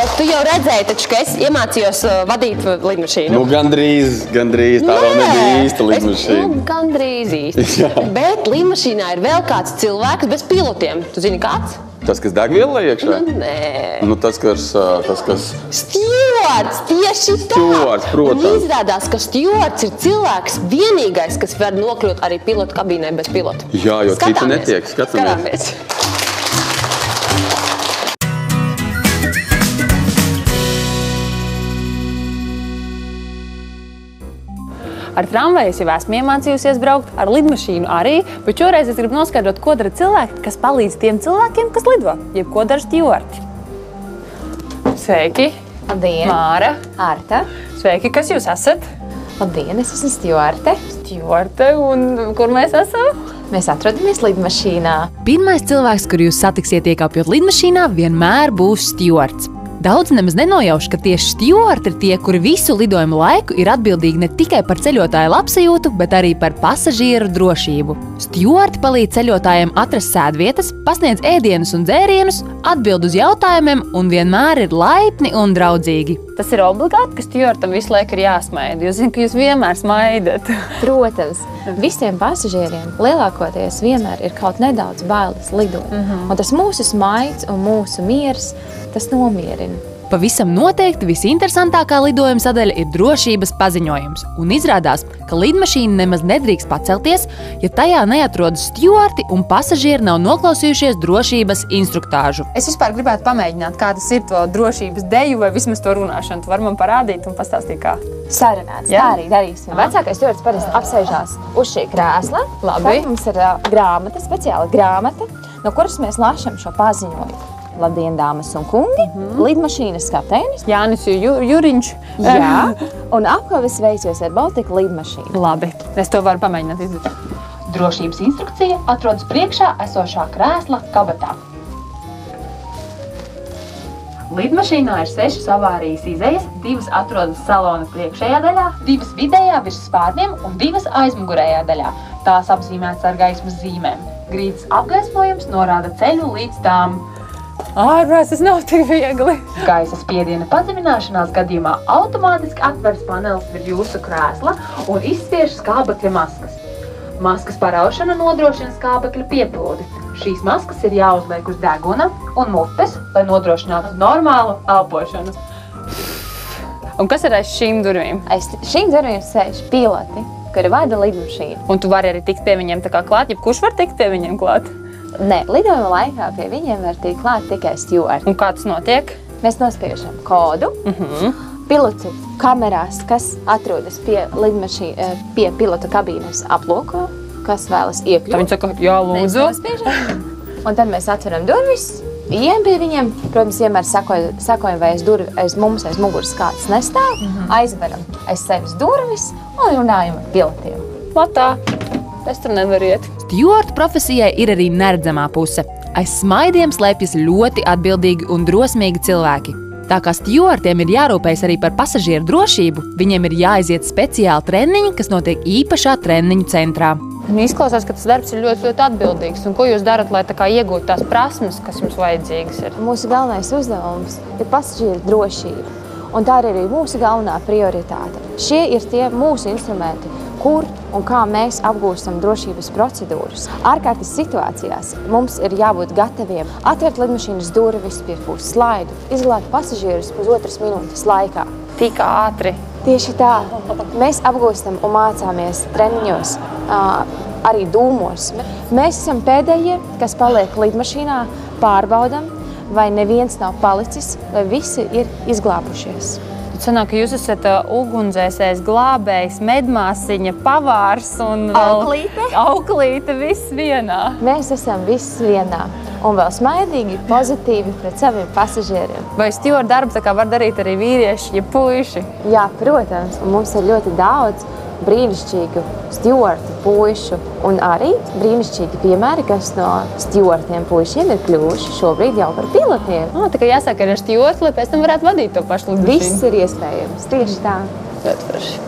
Tu jau redzēji, taču, ka es iemācījos vadīt lidmašīnu. Nu, gandrīz, tā vēl nebija īsta lidmašīna. Gandrīz īsti. Bet lidmašīnā ir vēl kāds cilvēks bez pilotiem. Tu zini, kāds? Tas, kas degviela iekšā? Nē. Nu, tas, kas... Stjuards, tieši tā. Stjuards, protams. Un izrādās, ka stjuards ir cilvēks vienīgais, kas var nokļūt arī pilotu kabīnē bez pilota. Jā, jo cita netiek. Skatāmies. Ar tramvaju es jau esmu iemācījusies braukt, ar lidmašīnu arī, bet šoreiz es gribu noskaidrot, ko dara cilvēki, kas palīdz tiem cilvēkiem, kas lido, jeb ko dara stjuarti. Sveiki! Labdien! Māra! Arta! Sveiki, kas jūs esat? Labdien, es esmu stjuarte. Stjuarte, un kur mēs esam? Mēs atrodamies lidmašīnā. Pirmais cilvēks, kur jūs satiksiet iekāpjot lidmašīnā, vienmēr būs stjuards. Daudz nemaz nenojauš, ka tieši stjuarti ir tie, kuri visu lidojumu laiku ir atbildīgi ne tikai par ceļotāju labsajūtu, bet arī par pasažieru drošību. Stjuarti palīdz ceļotājiem atrast sēdvietas, pasniedz ēdienus un dzērienus, atbild uz jautājumiem un vienmēr ir laipni un draudzīgi. Tas ir obligāti, ka stjuartam visu laiku ir jāsmaida, jo zinu, ka jūs vienmēr smaidat. Protams, visiem pasažieriem lielākoties vienmēr ir kaut nedaudz bailes lidot. Un tas mūsu smaids un mūsu miers, tas nomierina. Pavisam noteikti visinteresantākā lidojuma sadaļa ir drošības paziņojums. Un izrādās, ka lidmašīna nemaz nedrīkst pacelties, ja tajā neatrodas stjuarti un pasažieri nav noklausījušies drošības instruktāžu. Es vispār gribētu pamēģināt, kā tas ir to drošības deju vai vismaz to runāšanu. Tu vari man parādīt un pastāstīt, kā. Sarunāts, tā arī darīsim. Vecākais stjuards parasti apsēžās uz šī krēsla. Labi. Tad mums ir grāmata, speciāla grāmata, no kuras mēs lasām šo paziņojumu. Labdien, dāmas un kungi, lidmašīnas kapteinis Jānis Juriņš. Jā, un apkalves veicos ar Baltika lidmašīnu. Labi, es to varu pamēģināt izdarīt. Drošības instrukcija atrodas priekšā esošā krēsla kabatā. Lidmašīnā ir 6 avārijas izejas, 2 atrodas salona priekšējā daļā, 2 vidējā virs spārniem un 2 aizmugurējā daļā. Tās apzīmētas ar gaismas zīmēm. Grīdas apgaismojums norāda ceļu līdz tām. Ārprāts, tas nav tik viegli. Gaisa spiediena pazemināšanās gadījumā automātiski atveras panelis virs jūsu krēsla un izspiež skābekļa maskas. Maskas paraušana nodrošina skābekļa piepildi. Šīs maskas ir jāuzliek uz deguna un mutes, lai nodrošinātu normālu elpošanu. Un kas ir aiz šīm durvīm? Aiz šīm durvīm sēž piloti, kuri vada lidmašīnu. Un tu vari arī tikt pie viņiem tā kā klāt, jebkurš var tikt pie viņiem klāt? Nē, lidojuma laikā pie viņiem var tikt klāt tikai stjuarti. Un kā tas notiek? Mēs nospiežam kodu. Pilots kamerās, kas atrodas pie pilota kabīnes aplūko, kas vēlas iekļūt. Tā viņi saka, jā, Mēs lūdzu. nospiežam. Un tad mēs atveram durvis, ejam pie viņiem. Protams, vienmēr sakojam, vai aiz mums, aiz muguras kāds nestāv. Aizveram aiz sevis durvis un runājam ar pilotiem. Latā, es tur nevaru iet. Stjuarta profesijai ir arī neredzamā puse. Aiz smaidiem slēpjas ļoti atbildīgi un drosmīgi cilvēki. Tā kā stjuartiem ir jārūpējas arī par pasažieru drošību, viņiem ir jāaiziet speciāli treniņi, kas notiek īpašā treniņu centrā. Izklausās, ka tas darbs ir ļoti atbildīgs. Un ko jūs darat, lai tā kā iegūtu tās prasmes, kas jums vajadzīgas ir? Mūsu galvenais uzdevums ir pasažieru drošība. Un tā ir arī mūsu galvenā prioritāte. Šie ir tie mūsu instrumenti, kur un kā mēs apgūstam drošības procedūras. Ārkārtas situācijās mums ir jābūt gataviem atvērt lidmašīnas durvis, piepūst slaidu, izglābt pasažierus pusotras minūtes laikā. Tik ātri. Tieši tā. Mēs apgūstam un mācāmies treniņos, arī dūmos. Mēs esam pēdējie, kas paliek lidmašīnā, pārbaudam, vai neviens nav palicis, vai visi ir izglābušies. Sanāk, ka jūs esat ugunsdzēsējs, glābējs, medmāsiņa, pavārs un auklīte, viss vienā. Mēs esam viss vienā un vēl smaidīgi, pozitīvi pret saviem pasažieriem. Vai stjuarta darbu tā kā var darīt arī vīrieši, ja puiši? Jā, protams, un mums ir ļoti daudz brīnišķīgu stjuartu puišu un arī brīnišķīgi piemēri, kas no stjuartiem puišiem ir kļuvuši šobrīd jau par pilotiem. Tā kā jāsāk ar stjuartu, lai pēc tam varētu vadīt to pašu lidmašīnu. Viss ir iespējams, tieši tā. Ļoti forši.